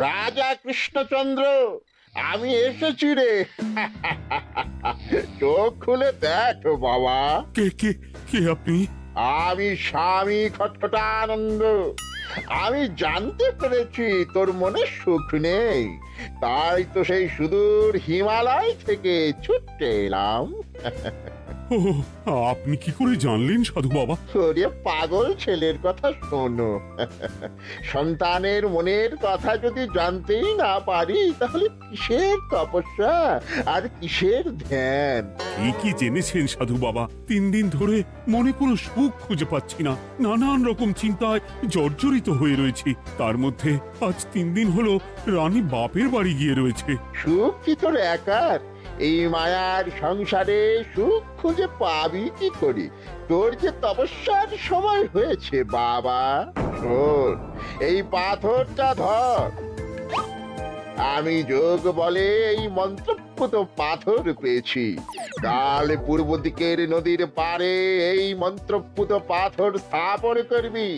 রাজা কৃষ্ণচন্দ্র, আমি এসেছি রে। চোখ খুলে দেখো বাবা। কে কে কে আপনি? আমি স্বামী খটখটানন্দ। আমি জানতে পেরেছি তোর মনে সুখ নেই, তাই তো সেই সুদূর হিমালয় থেকে ছুটে এলাম। ও, আপনি কি করে জানলেন সাধু বাবা? ওরে পাগল ছেলের কথা শোনো। সন্তানের মনের কথা যদি জানতেই না পারি, তাহলে কিসের তপস্যা আর কিসের ধ্যান? কি জেনেছেন সাধু বাবা? 3 দিন ধরে মনে কোনো সুখ খুঁজে পাচ্ছি না, নানান রকম চিন্তায় জর্জরিত হয়ে রয়েছি। তার মধ্যে আজ 3 দিন হলো রানী বাপের বাড়ি গিয়ে রয়েছে। সুখ কি তোর একার? এই মায়ার সংসারে সুখ খুঁজে পাবি কি করে? তোর যে তপস্যার সময় হয়েছে বাবা। শোন, এই পাথরটা ধর। আমি যোগ বলে এই মন্ত্রপুত পাথর পেয়েছি। কাল পূর্ব দিকের নদীর পাড়ে এই মন্ত্রপুত পাথর স্থাপন করবি।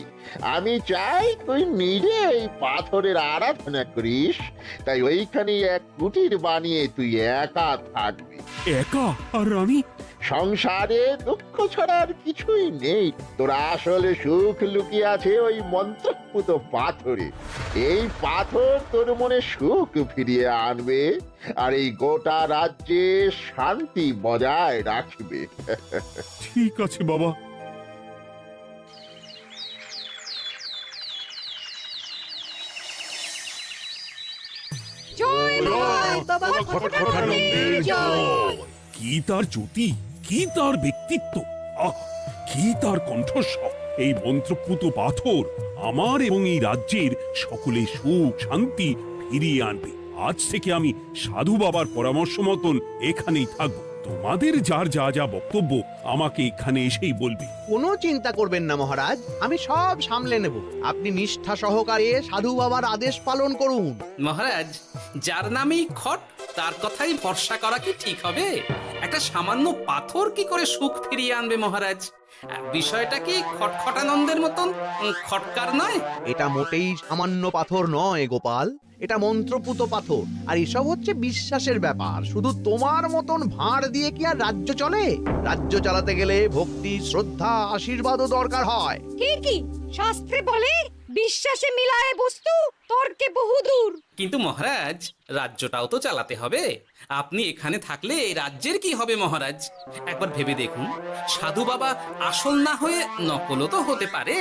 আমি চাই তুই নিজে এই পাথরের আরাধনা করিস। তাই ওইখানে এক কুটির বানিয়ে তুই একা থাকবি। একা? আর রানী? সংসারে দুঃখ ছাড়ার কিছুই নেই। তোর আসলে সুখ লুকিয়ে আছে ওই মন্ত্রপুত পাথরে। এই পাথর তোর মনে সুখ ফিরিয়ে আনবে আর এই গোটা রাজ্যে শান্তি বজায় রাখবে। ঠিক আছে বাবা। জয় বাবা খটখটানন্দের জয়। কি তার জ্যোতি, কি তার ব্যক্তিত্ব, আহ, কি তার কণ্ঠস্বর! এই মন্ত্রপুত পাথর আমার এবং এই রাজ্যের সকলে সুখ শান্তি ফিরিয়ে আনবে। আজ থেকে আমি সাধু বাবার পরামর্শ মতন এখানেই থাকবো। তোমাদের যার যা যা বক্তব্য আমাকে এখানে এসেই বলবে। কোনো চিন্তা করবেন না মহারাজ, আমি সব সামলে নেব। আপনি নিষ্ঠা সহকারে সাধু বাবার আদেশ পালন করুন। মহারাজ, যার নামেই খট তার কথাই ভরসা করা কি ঠিক হবে? একটা সামান্য পাথর কি করে সুখ ফিরিয়ে আনবে মহারাজ? বিষয়টা কি খটখটানন্দের মতন খটকার নয়? এটা মোটেই সামান্য পাথর নয় গোপাল, এটা মন্ত্রপুত পাথর। আর এসব হচ্ছে বিশ্বাসের ব্যাপার। শুধু তোমার মতন ভাঁড় দিয়ে কি আর রাজ্য চলে? রাজ্য চালাতে গেলে ভক্তি, শ্রদ্ধা, আশীর্বাদও দরকার হয়। ঠিকই, শাস্ত্রে বলে বিশ্বাসে মিলায় বস্তু, তর্কে বহুদূর। কিন্তু মহারাজ, রাজ্যটাও তো চালাতে হবে। আপনি এখানে থাকলে এই রাজ্যের কি হবে মহারাজ? একবার ভেবে দেখুন, সাধু বাবা আসল না হয়ে নকলও তো হতে পারে।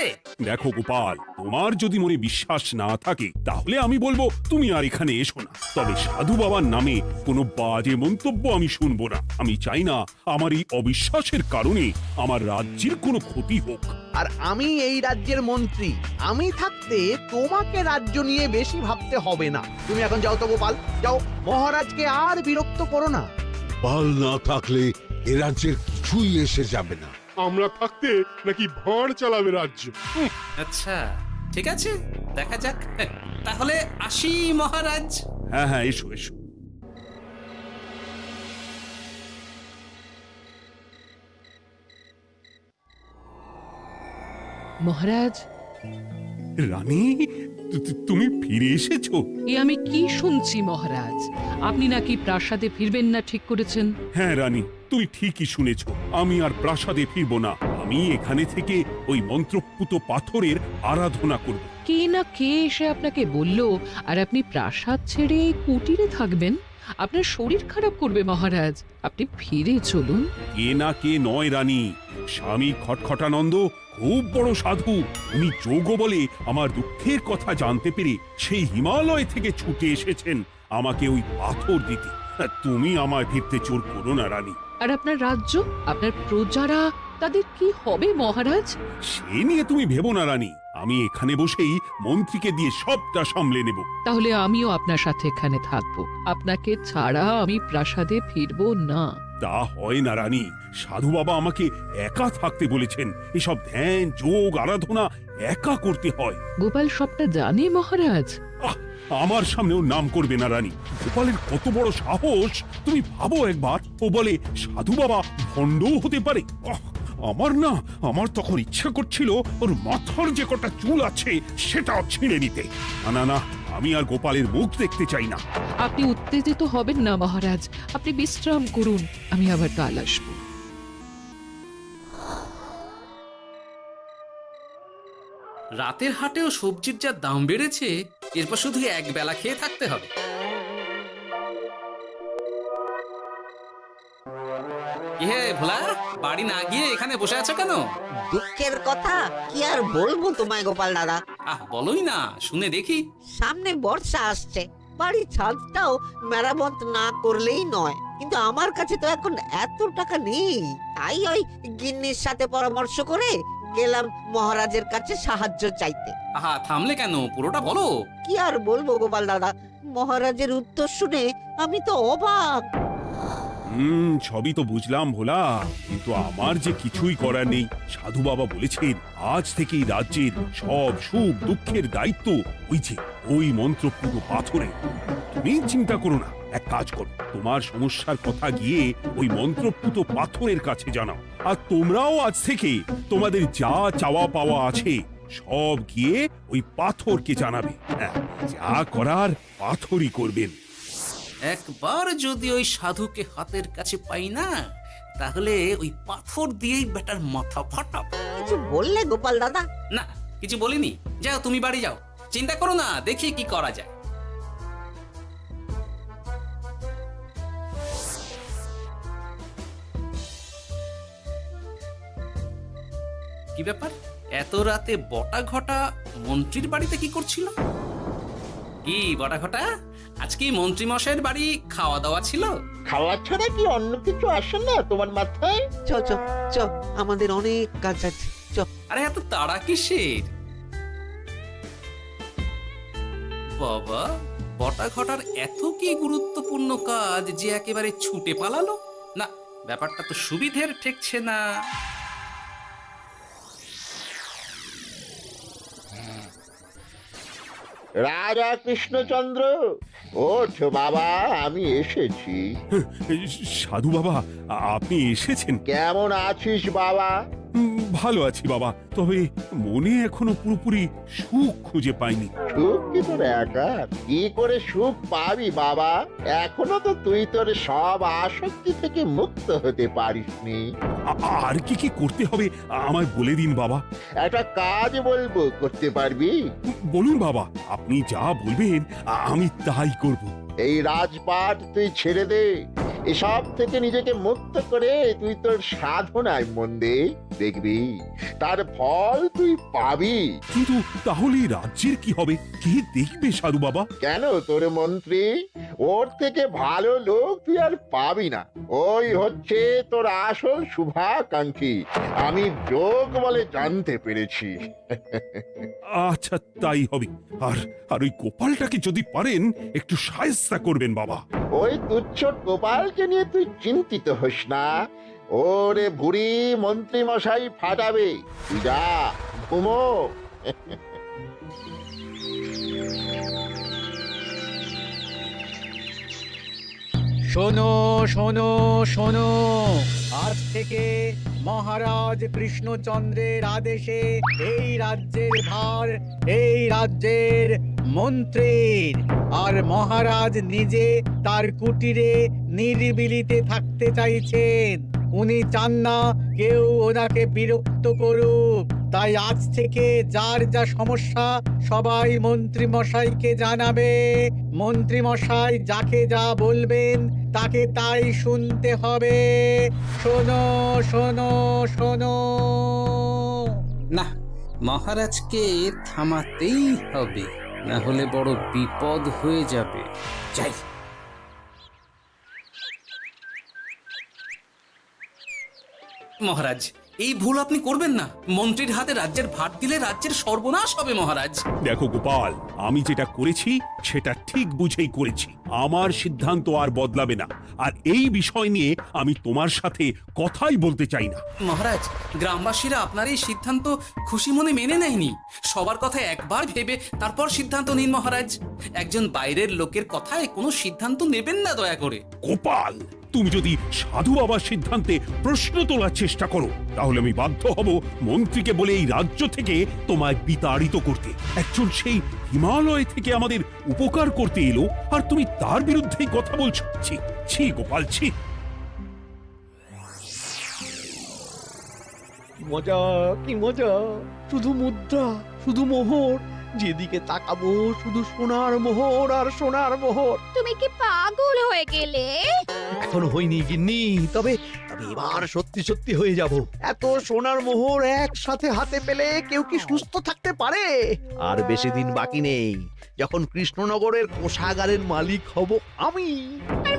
দেখো গোপাল, তোমার যদি মনে বিশ্বাস না থাকে তাহলে আমি বলবো তুমি আর এখানে এসো না। তবে সাধু বাবার নামে কোনো বাজে মন্তব্য আমি শুনবো না। আমি চাই না আমার এই অবিশ্বাসের কারণে আমার রাজ্যের কোনো ক্ষতি হোক। আর আমি এই রাজ্যের মন্ত্রী, আমি থাকতে তোমাকে রাজ্য নিয়ে বেশি ভাবতে হবে না। তুমি এখন যাও তো গোপাল, যাও। মহারাজকে আর বিরক্ত করো না। পাল না থাকলে এ রাজ্যের কিছুই এসে যাবে না। আমরা থাকতে নাকি ভাঁড় চালাবে রাজ্য? আচ্ছা, ঠিক আছে, দেখা যাক। তাহলে আসি মহারাজ। হ্যাঁ হ্যাঁ, এসো এসো। মহারাজ, রানী, তুমি ফিরে এসেছো? এ আমি কি শুনছি মহারাজ? আপনি নাকি প্রাসাদে ফিরবেন না ঠিক করেছেন? হ্যাঁ রানী, তুমি ঠিকই শুনেছ। আমি আর প্রাসাদে ফিরবো না। আমি এখানে থেকে ওই মন্ত্রপুত পাথরের আরাধনা করব। কে না কে এসে আপনাকে বলল আর আপনি প্রাসাদ ছেড়ে এই কুটিরে থাকবেন? আপনার শরীর খারাপ করবে মহারাজ, আপনি ফিরে চলুন। কে না কে নয় রানী, স্বামী খটখটানন্দ খুব বড় সাধু। উনি যোগ বলে আমার দুঃখের কথা জানতে পেরে সেই হিমালয় থেকে ছুটে এসেছেন আমাকে ওই পাথর দিতে। তুমি আমায় ফিরতে জোর করো না রানী। আর আপনার রাজ্য, আপনার প্রজারা, তাদের কি হবে মহারাজ? সে নিয়ে তুমি ভেবো না রানী, আমি এখানে বসেই মন্ত্রীকে দিয়ে সবটা সামলে নেব। তাহলে আমিও আপনার সাথে এখানে থাকবো। আপনাকে ছাড়া আমি প্রাসাদে ফিরবো না। তা হয় না রানী, সাধু বাবা আমাকে একা থাকতে বলেছেন। এসব ধ্যান যোগ আরাধনা একা করতে হয়। গোপাল সবটা জানে মহারাজ। আহ, আমার সামনেও নাম করবে না রানী। গোপালের কত বড় সাহস তুমি ভাবো একবার। ও বলে সাধু বাবা ভণ্ডও হতে পারে। আমার তখন ইচ্ছা করছিল ওর মাথার যে কটা চুল আছে সেটাও ছিঁড়ে নিতে। না না না, আমি আর গোপালের মুখ দেখতে চাই না। আপনি উত্তেজিত হবেন না মহারাজ, আপনি বিশ্রাম করুন, আমি আবার কাল আসবো। রাতের হাটেও সবজির যা দাম বেড়েছে, এরপর শুধু এক বেলা খেয়ে থাকতে হবে। হে ভোলা, বাড়ি না গিয়ে এখানে বসে আছো কেন? দুঃখের কথা কি আর বলবো তোমায় গোপাল দাদা। বলোই না, শুনে দেখি। সামনে বর্ষা আসছে, বাড়ির ছাদটাও মেরামত না করলেই নয়। কিন্তু আমার কাছে তো এখন এত টাকা নেই, তাই ওই গিন্নির সাথে পরামর্শ করে গেলাম মহারাজের কাছে সাহায্য চাইতে। থামলে কেন, পুরোটা বলো। কি আর বলবো গোপাল দাদা, মহারাজের উত্তর শুনে আমি তো অবাক। সবই তো বুঝলাম ভোলা, কিন্তু আমার যে কিছুই করার নেই। সাধু বাবা বলেছেন আজ থেকেই রাজ্যের সব সুখ দুঃখের দায়িত্ব ওই মন্ত্রপুত পাথরে। তুমি চিন্তা করো না, এক কাজ করো, তোমার সমস্যার কথা গিয়ে ওই মন্ত্রপুত পাথরের কাছে জানাও। আর তোমরাও আজ থেকে তোমাদের যা চাওয়া পাওয়া আছে সব গিয়ে ওই পাথরকে জানাবে। হ্যাঁ, যা করার পাথরই করবেন। একবার যদি ওই সাধুকে হাতের কাছে পাই না, তাহলে ওই পাথর দিয়েই বেটার মাথা ফাটাবো। কিছু বললে গোপাল দাদা? না, কিছু বলিনি। যাও, তুমি বাড়ি যাও, চিন্তা করো না, দেখি কি করা যায়। কি ব্যাপার, এত রাতে বটা ঘটা মন্ত্রীর বাড়িতে কি করছিল? কি বটা ঘটা, আজকে মন্ত্রী মশাইয়ের বাড়ি খাওয়া দাওয়া ছিল? খাওয়া ছাড়া কি অন্য কিছু আসে না তোমার মাথায়? চ চ চ, আমাদের অনেক কাজ আছে, চ। আরে এত তাড়া কিসের? বাবা, বটা ঘটার এত কি গুরুত্বপূর্ণ কাজ যে একেবারে ছুটে পালালো? না, ব্যাপারটা তো সুবিধের ঠেকছে না। রাজা কৃষ্ণচন্দ্র, ওঠ বাবা, আমি এসেছি। সাধু বাবা, আপনি এসেছেন? কেমন আছিস বাবা? ভালো আছি বাবা, তবে মনে এখনো পুরোপুরি সুখ খুঁজে পাইনি। সুখ কি তোর একার? কি করে সুখ পাবি বাবা? এখনো তো তুই তোর সব আসক্তি থেকে মুক্ত হতে পারিসনি। আর কি কি করতে হবে আমায় বলে দিন বাবা। একটা কাজ বলবো, করতে পারবি? বলুন বাবা, আপনি যা বলবেন আমি তাই করব। এই রাজপাট তুই ছেড়ে দে, এসব থেকে নিজেকে মুক্ত করে তুই তোর সাধনায় মন দে, দেখবি তার ফল তুই পাবি। কিন্তু তাহলে রাজ্যের কি হবে? কে দেখবে সাধু বাবা? কেন তোর মন্ত্রী? ওর থেকে ভালো লোক তুই আর পাবি না। ওই হচ্ছে তোর আসল শুভাকাঙ্ক্ষী, আমি যোগ বলে জানতে পেরেছি। আচ্ছা, তাই হবে। আর আর ওই গোপালটাকে যদি পারেন একটু সাহায্য করবেন বাবা। ওই তুচ্ছ গোপালকে নিয়ে তুই চিন্তিত হোস না, ওরে বুড়ি মন্ত্রী মশাই ফাটাবে। তুই যা, ঘুমো। শোনো শোনো শোনো, আজ থেকে মহারাজ কৃষ্ণচন্দ্রের আদেশে এই রাজ্যের ভার এই রাজ্যের মন্ত্রীর। আর মহারাজ নিজে তার কুটিরে নিরিবিলিতে থাকতে চাইছেন। উনি চান না কেউ ওনাকে বিরক্ত করুক। তাই আজ থেকে যার যা সমস্যা সবাই মন্ত্রী মশাইকে জানাবে। মন্ত্রী মশাই যাকে যা বলবেন তাকে তাই শুনতে হবে। শোনো শোনো শোনো। না, মহারাজকে থামাতেই হবে, না হলে বড় বিপদ হয়ে যাবে। যাই। মহারাজ, এই ভুল আপনি করবেন না। মন্ত্রীর হাতে রাজ্যের ভার দিলে রাজ্যের সর্বনাশ হবে মহারাজ। দেখো গোপাল, আমি যেটা করেছি সেটা ঠিক বুঝেই করেছি। আমার সিদ্ধান্ত আর বদলাবে না। আর এই বিষয় নিয়ে আমি তোমার সাথে কথাই বলতে চাই না। মহারাজ, গ্রামবাসীরা আপনার এই সিদ্ধান্ত খুশি মনে মেনে নেয়নি। সবার কথা একবার ভেবে তারপর সিদ্ধান্ত নিন মহারাজ। একজন বাইরের লোকের কথায় কোনো সিদ্ধান্ত নেবেন না দয়া করে। গোপাল, তুমি যদি সাধু বাবার সিদ্ধান্তে প্রশ্ন তোলার চেষ্টা করো তাহলে আমি বাধ্য হব মন্ত্রীকে বলে এই রাজ্য থেকে তোমায় বিতাড়িত করতে। একজন সেই হিমালয় থেকে আমাদের উপকার করতে এলো আর তুমি তার বিরুদ্ধেই কথা বলছো। ছি ছি গোপাল, ছি। মজা, কি মজা! শুধু মুদ্রা, শুধু মোহর, যেদিকে তাকাবো শুধু সোনার মোহর আর সোনার মোহর। তুমি কি পাগল হয়ে গেলে? এখনো হয়নি গিন্নি, তবে এবার সত্যি সত্যি হয়ে যাব। এত সোনার মোহর একসাথে হাতে পেলে কেউ কি সুস্থ থাকতে পারে? আর বেশি দিন বাকি নেই যখন কৃষ্ণনগরের কোষাগারের মালিক হব আমি। আর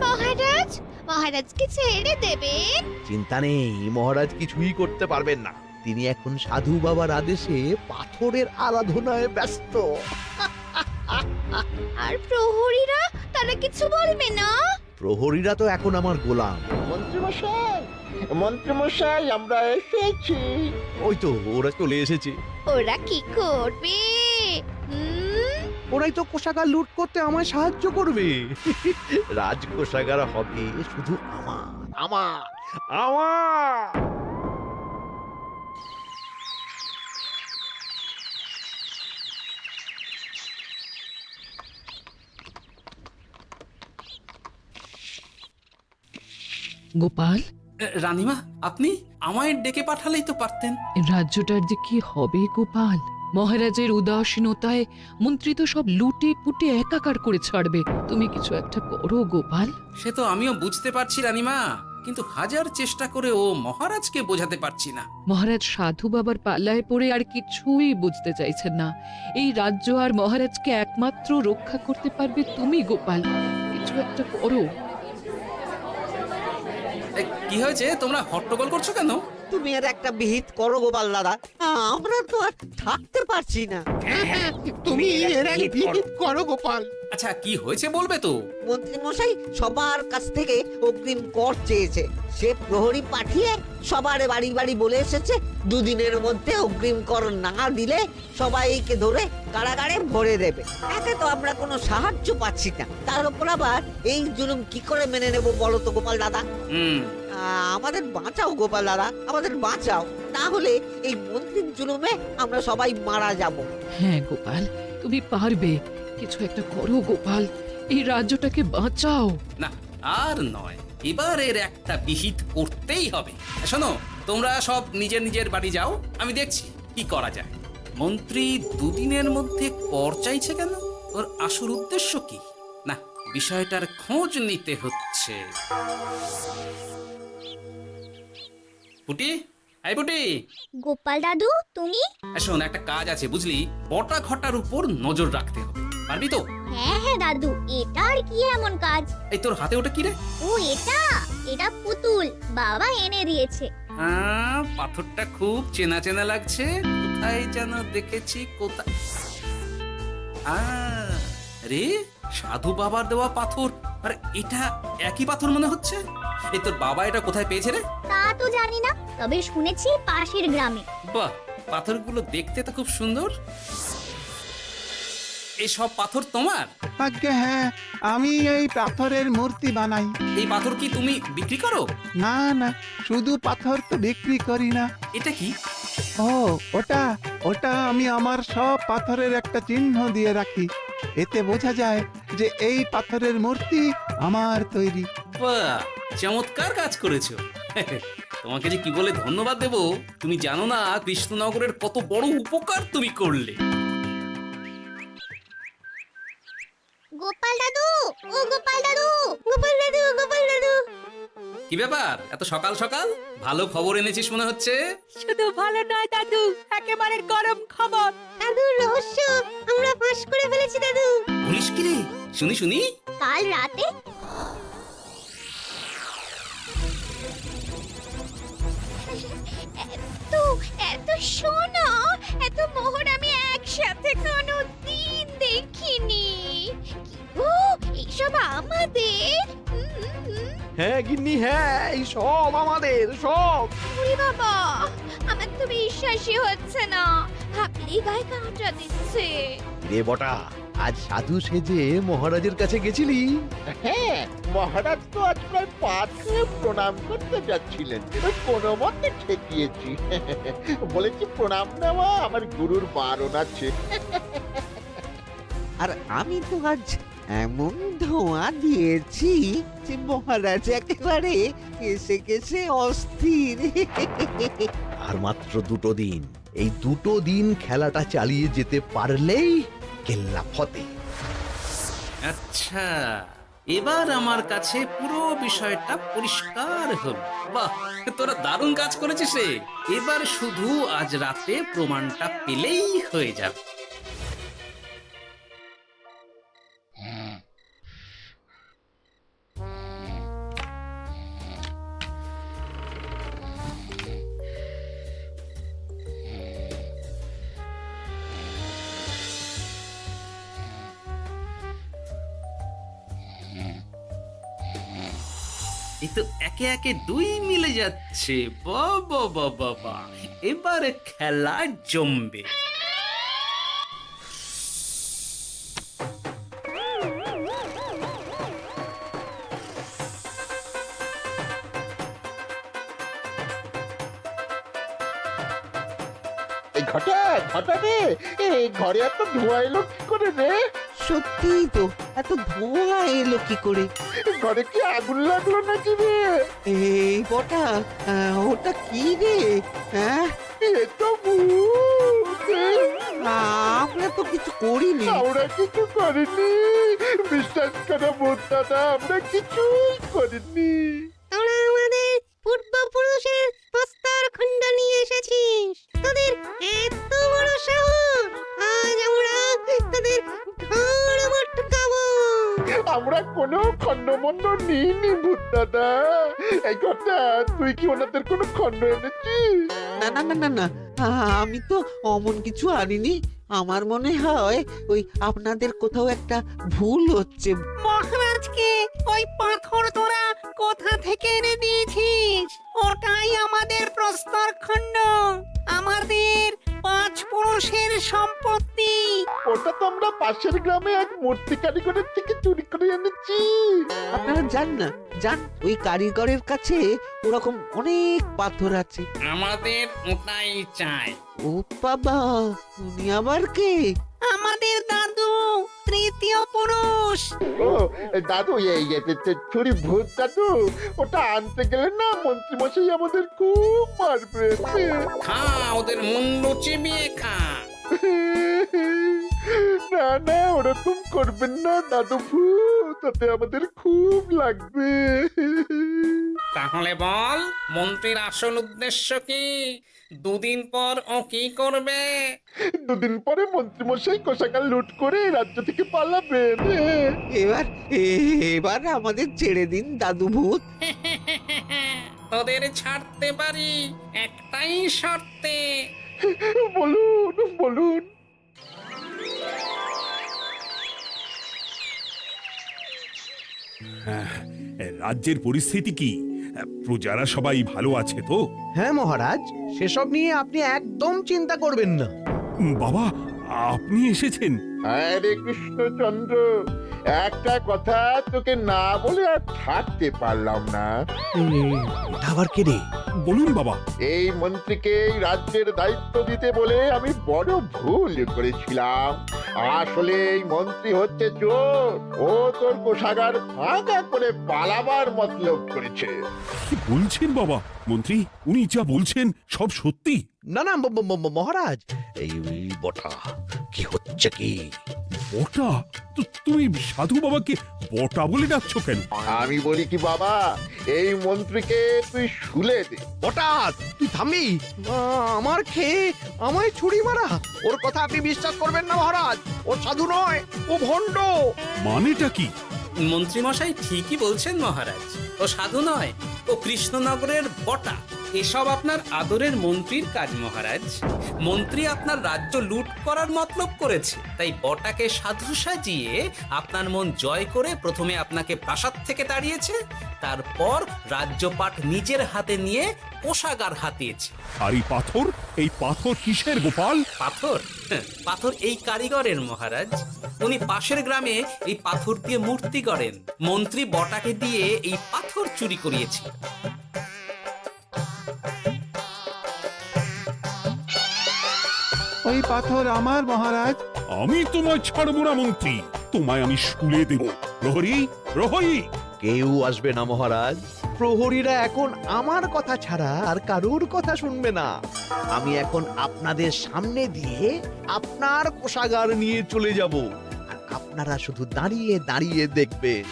মহারাজকে ছেড়ে দেবেন? চিন্তা নেই, মহারাজ কিছুই করতে পারবেন না। তিনি এখন সাধু বাবার আদেশে পাথরের আরাধনায় ব্যস্ত। আর প্রহরীরা, তারা কিছু বলবে না? প্রহরীরা তো এখন আমার গোলাম। মন্ত্রীমশাই, আমরা এসেছি। ওই তো ওরা চলে এসেছে। ওরা কি করবে? ওরাই তো কোষাগার লুট করতে আমায় সাহায্য করবে। রাজ কোষাগার হবে শুধু আমার, আমার, আমার। গোপাল, রানীমা, আপনি আমায় ডেকে পাঠালেই তো পারতেন। রাজ্যটার যে কি হবে গোপাল? মহারাজের উদাসীনতায় মন্ত্রী তো সব লুটে পুটে একাকার করে ছাড়বে। তুমি কিছু একটা করো গোপাল। সে তো আমিও বুঝতে পারছি রানীমা, কিন্তু হাজার চেষ্টা করে ও মহারাজকে বোঝাতে পারছি না। মহারাজ সাধু বাবার পাল্লায় পড়ে আর কিছুই বুঝতে চাইছেন না। এই রাজ্য আর মহারাজকে একমাত্র রক্ষা করতে পারবে তুমি গোপাল। কিছু একটা করো। কি হয়েছে, তোমরা হট্টগোল করছো কেন? তুমি আর একটা বিহিত করো গোপাল দাদা, আমরা তো আর থাকতে পারছি না। তুমি এর আগে বিহিত করো গোপাল। আচ্ছা, কি হয়েছে বলবে তো? মন্ত্রী মশাই সবার কাছ থেকে অগ্রিম কর চেয়েছে। সে প্রহরী পাঠিয়ে সবার বাড়ি বাড়ি বলে এসেছে দুদিনের মধ্যে অগ্রিম কর না দিলে সবাইকে ধরে কারাগারে ভরে দেবে। একে তো আমরা কোনো সাহায্য পাচ্ছি না, তার উপর আবার এই জুলুম কি করে মেনে নেব বলো তো গোপাল দাদা? আমাদের বাঁচাও গোপাল দাদা, আমাদের বাঁচাও, না হলে এই মন্ত্রীর জুলুমে আমরা সবাই মারা যাব। হ্যাঁ গোপাল, তুমি পারবে। কিছু একটা করো গোপাল, এই রাজ্যটাকে বাঁচাও। না, আর নয়, এবার এর একটা বিহিত করতেই হবে। শোনো, তোমরা সব নিজের নিজের বাড়ি যাও, আমি দেখছি কি করা যায়। মন্ত্রী দুদিনের মধ্যে কর চাইছে কেন? ওর আসল উদ্দেশ্য কি? না, বিষয়টার খোঁজ নিতে হচ্ছে। পুটি, এই পুটি। গোপাল দাদু, তুমি? শোন, একটা কাজ আছে বুঝলি, বটা ঘটার উপর নজর রাখতে হবে। পারবি তো? হ্যাঁ হ্যাঁ দাদু, এটা আর কি এমন কাজ? এই তোর হাতে ওটা কি রে? ও এটা পুতুল, বাবা এনে দিয়েছে। পাথরটা খুব চেনা চেনা লাগছে, কোথায় যেন দেখেছি। কোথায়? রে, সাধু বাবার দেওয়া পাথর। আর এটা একই পাথর মনে হচ্ছে। এই তোর বাবা এটা কোথায় পেয়েছে রে? তা তো জানি না, তবে শুনেছি পাশের গ্রামে। বাহ, পাথরগুলো দেখতে তো খুব সুন্দর। এই সব পাথর তোমার? আজ্ঞে হ্যাঁ, আমি এই পাথরের মূর্তি বানাই। এই পাথর কি তুমি বিক্রি করো? না না, শুধু পাথর তো বিক্রি করি না। এটা কি? ও, ওটা আমি আমার সব পাথরের একটা চিহ্ন দিয়ে রাখি। এতে বোঝা যায় যে এই পাথরের মূর্তি আমার তৈরি। বাহ, চমৎকার কাজ করেছো। তোমাকে যে কি বলে ধন্যবাদ দেব তুমি জানো না। কৃষ্ণনগরের কত বড় উপকার তুমি করলে। গোপাল দাদু, ও গোপাল দাদু, গোপাল দাদু, গোপাল দাদু। কি ব্যাপার, এত সকাল সকাল? ভালো খবর এনেছিস মনে হচ্ছে। শুধু ভালো নয় দাদু, একেবারে গরম খবর। দাদু, রহস্য আমরা ফাঁস করে ফেলেছি দাদু। বলিস কি রে? শুনি শুনি। কাল রাতে এত সোনা, এত মোহর আমি একসাথে কোনোদিন দেখিনি। ও, এইসব আমাদের? হ্যাঁ গিন্নি, হ্যাঁ, এই সব আমাদের, সব। ওরে বাবা, আমার তো বিশ্বাসই হচ্ছে না, ভাবলেই গায়ে কাঁটা দিচ্ছে। রে বটা, আজ সাধু সেজে মহারাজের কাছে গেছিলি? হ্যাঁ, মহারাজ তো আজ প্রায় 5 প্রণাম করতে যাচ্ছিলেন, কোনো মতে ঠেকিয়েছি। বলেছি প্রণাম নেওয়া আমার গুরুর বারণ আছে। আর আমি তো আজ এমন ধোঁয়া দিয়েছি যে মহারাজ একেবারে কেসে কেসে অস্থির। আর মাত্র 2 দিন, এই 2 দিন খেলাটা চালিয়ে যেতে পারলেই কেল্লা ফতে। আচ্ছা, এবার আমার কাছে পুরো বিষয়টা পরিষ্কার হলো। বাহ, তোরা দারুণ কাজ করেছিস রে। এবার শুধু আজ রাতে প্রমাণটা পেলেই হয়ে যাবে। এই তো একে একে 2 মিলে যাচ্ছে। বাবা বাবা বাবা, এবার খেলা জমবে। এই ঘটা ঘটা রে, এই ঘরে এত ধোঁয়া এলো কি করে রে? সত্যিই তো, এত ধোঁয়া এলো কি করে? ঘরে কি আগুন লাগলো নাকি রে? এই বটা, ওটা কি রে? হ্যাঁ, এ তো ভূত। আমরা তো কিছু করিনি। আমরা কিছু করিনি, বিশ্বাস করো ভূত দাদা, আমরা কিছুই করিনি। তোরা আমাদের পূর্বপুরুষের প্রস্তর খণ্ড নিয়ে এসেছিস। তোদের এত বড় সাহস, আজ আমরা তোদের ঘাড় মটকাবো। আমরা কোনো খণ্ডমণ্ড নিইনি ভূত দাদা। এই কথা, তুই কি ওনাদের কোনো খণ্ড এনেছিস? না না না না না, আমি তো অমন কিছু আনিনি। আমার মনে হয় ওই আপনাদের কোথাও একটা ভুল হচ্ছে। মহারাজকে ওই পাথর তোরা কোথা থেকে এনে দিয়েছিস? ওটাই আমাদের প্রস্তর খণ্ড, আমাদের 5 পুরুষের সম্পত্তি। ওটা তো আমরা পাশের গ্রামে এক মূর্তি কারিগরের থেকে চুরি করে এনেছি। আপনারা যান না, যান, ওই কারিগরের কাছে ওরকম অনেক পাথর আছে। আমাদের ওটাই চাই। ও বাবা, উনি আবার কে? আমাদের দাদু, তৃতীয় পুরুষ। ও দাদু, এই চুরি ভূত দাদু, ওটা আনতে গেলে না মন্ত্রী মশাই আমাদের খুব মারবে। খা, ওদের মুন্ডু চিবিয়ে খা। না না, ওরকম করবেন না দাদু ভূত, তাতে আমাদের খুব লাগবে। তাহলে বল, মন্ত্রীর আসল উদ্দেশ্য কি? 2 দিন পর ও কি করবে? 2 দিন পরে মন্ত্রী মশাই কোষাগার লুট করে রাজ্য থেকে পালাবেন। এবার এবার আমাদের ছেড়ে দিন দাদু ভূত। তোদের ছাড়তে পারি একটাই শর্তে। বলুন বলুন। রাজ্যের পরিস্থিতি কি? প্রজারা সবাই ভালো আছে তো? হ্যাঁ মহারাজ, সেসব নিয়ে আপনি একদম চিন্তা করবেন না। বাবা, আপনি এসেছেন? আরে কৃষ্ণচন্দ্র, একটা কথা তোকে না বলে আর থাকতে পারলাম না। এটা আবার কে রে? বলুন বাবা। এই মন্ত্রীকে এই রাজ্যের দায়িত্ব দিতে বলে আমি বড় ভুল করেছিলাম। আসলে এই মন্ত্রী হচ্ছে চোর, ও তোর কোষাগার ফাঁকা করে পালাবার মতলব করেছে। কি বলছেন বাবা? মন্ত্রী, উনি যা বলছেন সব সত্যি? না না মহারাজ, এই বটা কি হচ্ছে কি? বটা? তুমি সাধু বাবাকে বটা বলে ডাকছো কেন? আমি বলি কি বাবা, এই মন্ত্রীকে তুই শুলে দে। বটা, তুই থামবি? আমার খেয়ে আমায় ছুরি মারা? ওর কথা আপনি বিশ্বাস করবেন না মহারাজ, ও সাধু নয়, ও ভণ্ড। মানেটা কি? মন্ত্রী মশাই ঠিকই বলছেন মহারাজ। ও সাধু নয়, ও কৃষ্ণনগরের বটা। এসব আপনার আদরের মন্ত্রীর কাজ মহারাজ। মন্ত্রী আপনার রাজ্য লুট করার মতলব করেছে, তাই বটাকে সাধু সাজিয়ে আপনার মন জয় করে প্রথমে আপনাকে প্রাসাদ থেকে তাড়িয়েছে, তারপর রাজ্যপাট নিজের হাতে নিয়ে কোষাগার হাতিয়েছে। আর এই পাথর কিসের গোপাল? পাথর? পাথর এই কারিগরের মহারাজ। উনি পাশের গ্রামে এই পাথর দিয়ে মূর্তি গড়েন। মন্ত্রী বটাকে দিয়ে এই পাথর চুরি করিয়েছে। ওই পাথর আমার মহারাজ। আমি তোমায় ছাড়বো না মন্ত্রী, তোমায় আমি শুলে দেব। প্রহরী, প্রহরী! কেউ আসবে না মহারাজ। প্রহরীরা এখন আমার কথা ছাড়া আর কারুর কথা শুনবে না। আমি এখন আপনাদের সামনে দিয়ে আপনার কোষাগার নিয়ে চলে যাব, আর আপনারা শুধু দাঁড়িয়ে দাঁড়িয়ে দেখবেন।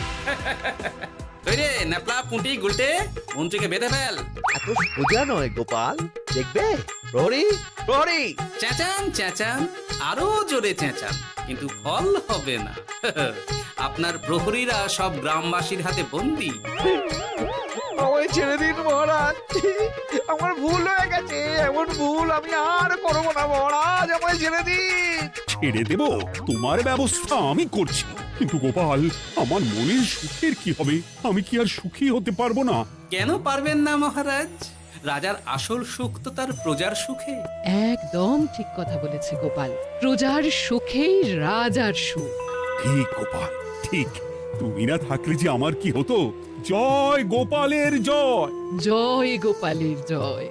রে ন্যাপলা পুঁটি গুলটে, মন্ত্রীকে বেঁধে ফেল। এত সোজা নয় গোপাল, দেখবে? প্রহরী, প্রহরী! চেঁচান চেঁচান, আরো জোরে চেঁচান, কিন্তু ফল হবে না। আপনার প্রহরীরা সব গ্রামবাসীর হাতে বন্দী। আমায় ছেড়ে দিন মহারাজ, আমার ভুল হয়ে গেছে। এমন ভুল আমি আর করবো না মহারাজ, আমায় ছেড়ে দিন। ছেড়ে দেব? তোমার ব্যবস্থা আমি করছি। কিন্তু গোপাল, আমার মনের সুখের কি হবে? আমি কি আর সুখী হতে পারবো না? কেন পারবেন না মহারাজ? রাজার আসল সুখ তো তার প্রজার সুখে। একদম ঠিক কথা বলেছে গোপাল। প্রজার সুখেই রাজার সুখ। ঠিক গোপাল, ঠিক। তুমি না থাকলে যে আমার কি হতো? জয় গোপালের জয়! জয় গোপালের জয়।